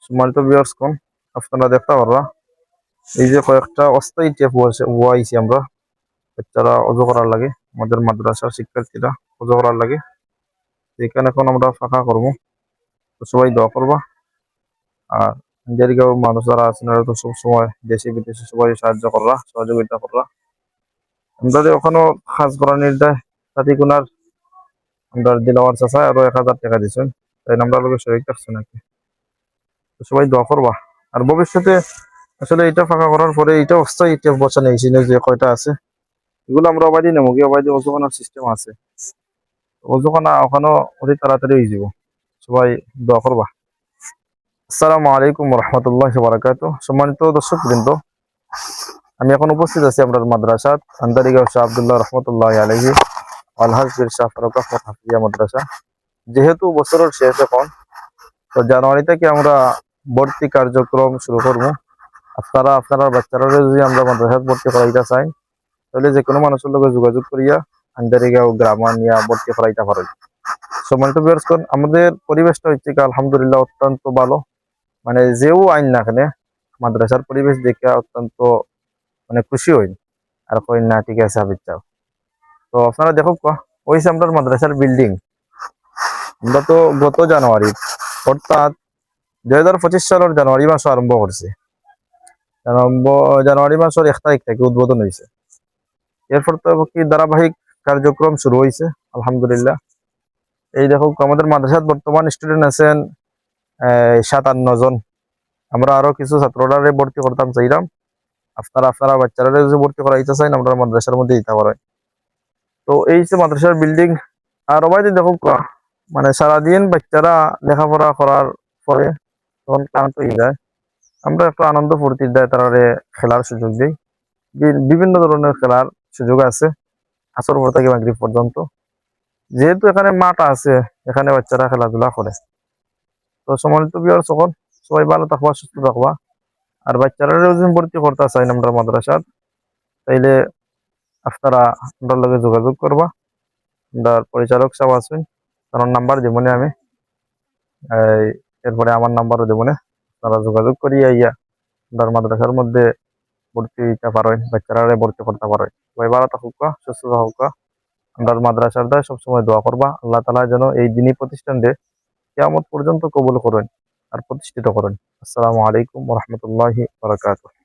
সম্মানিত ভিউয়ার্স কোন আপনারা দেখতে পারবা এই যে কয়েকটা অস্থায়ী টেপ ওয়াইছি আমরা বাচ্চারা অজু করার লাগে, আমাদের মাদ্রাসার শিক্ষার্থীরা অজু করার লাগে। এখানে এখন আমরা ফাঁকা করবো, তো সবাই দোয়া করবা। আর যেদিকেও মানুষ যারা আছেন ওরা তো সবসময় দেশে বিদেশে সবাই সাহায্য কররা, সহযোগিতা কররা। আমরা যে ওখানে কাজ করার নির্দেশ সাথী গুনার আমরা দিলাওয়ার চাষা আরো 1000 টাকা দিচ্ছেন, তাই আমরা লোকের শরীর থাকছে নাকি, তো সবাই দোয়া করবা। আর ভবিষ্যতে আসলে এটা ফাঁকা করার পরে এটা অস্থায়ী টেপ বসানো হয়েছিল যে কয়টা আছে, এগুলো আমরা অবাধি নেবো, কি অবাধি অজুখানার সিস্টেম আছে, অজুখানা ওখানে অতি তাড়াতাড়ি হয়ে যাব। সবাই দোয়া করবা। আসসালামু আলাইকুম রহমতুল্লাহ বারাকাতুহু। সম্মানিত দর্শক বৃন্দ, আমি এখন উপস্থিত আছি আপনার মাদ্রাসাত আন্দারিগাঁও শাহ আব্দুল্লাহ রহমতুল্লাহ আলহি আলহাজ বীর শাহ ফারুক আহমদ হাফিজিয়া মাদ্রাসা। যেহেতু বছরের শেষ এখন, তো জানুয়ারি থেকে আমরা ভর্তি কার্যক্রম শুরু করবো। আপনার বাচ্চারা যদি আমরা মাদ্রাসাত ভর্তি করাইতে চাই, তাহলে যে কোনো মানুষের লগে যোগাযোগ করিয়া আন্দারিগাঁও গ্রামা নিয়ে ভর্তি করাইতে পারেন। সম্মানিত বিয়ার্সকন, আমাদের পরিবেশটা হচ্ছে কি আলহামদুলিল্লাহ অত্যন্ত ভালো। মানে যেও আইন না কেন মাদ্রাসার পরিবেশ দেখে অত্যন্ত মানে খুশি হইন। আর কই না ঠিক আছে আবির চাও, তো আপনারা দেখো ওই যে আপনার মাদ্রাসার বিল্ডিং, আমরা তো গত জানুয়ারি অর্থাৎ 2025 সালের জানুয়ারি মাস আরম্ভ করছে। জানুয়ারি মাসের 1 তারিখ থেকে উদ্বোধন হয়েছে। এরপর তো কি ধারাবাহিক কার্যক্রম শুরু হয়েছে আলহামদুলিল্লাহ। এই দেখো আমাদের মাদ্রাসাত বর্তমান স্টুডেন্ট আছেন 57 জন। আমরা আরো কিছু ছাত্ররা ভর্তি করতাম চাইলাম, আপনারা বাচ্চারা যদি ভর্তি করাইতে চাই আমরা মাদ্রাসার মধ্যে দিতে পারেন। তো এই যে মাদ্রাসার বিল্ডিং, আর অবাইতে দেখো মানে সারাদিন বাচ্চারা লেখাপড়া করার পরে তখন ক্লান্ত হয়ে যায়, আমরা একটু আনন্দ ফুর্তি দেয় তারা খেলার সুযোগ দিই। বিভিন্ন ধরনের খেলার সুযোগ আছে আসর পর থেকে মাগরিব পর্যন্ত। যেহেতু এখানে মাঠ আছে, এখানে বাচ্চারা খেলাধুলা করে। তো সম্মানিত বিয়ার সকল, সবাই ভালো থাকবা, সুস্থ থাকবা। আর বাচ্চারা যদি ভর্তি করতে চাই আমরা মাদ্রাসাত, তাইলে আপনারা আমরা লগে যোগাযোগ করবা। আমরা পরিচালক সাহেব আছেন, তার নাম্বার দিব না আমি, এরপরে আমার নাম্বারও দেবো না। আপনারা যোগাযোগ করিয়া ইয়া আপনার মাদ্রাসার মধ্যে ভর্তি দিতে পারেন, বাচ্চারা ভর্তি করতে পারেন। সবাই ভালো থাকুক, সুস্থ থাকুক। আমরা মাদ্রাসার দ্বারা সবসময় দোয়া করবা আল্লাহ তাআলা যেন এই দিনই প্রতিষ্ঠান দিয়ে কিয়ামত পর্যন্ত কবুল করেন আর প্রতিষ্ঠিত করেন। আসসালামু আলাইকুম ওয়া রাহমাতুল্লাহি ওয়া বারাকাতুহু।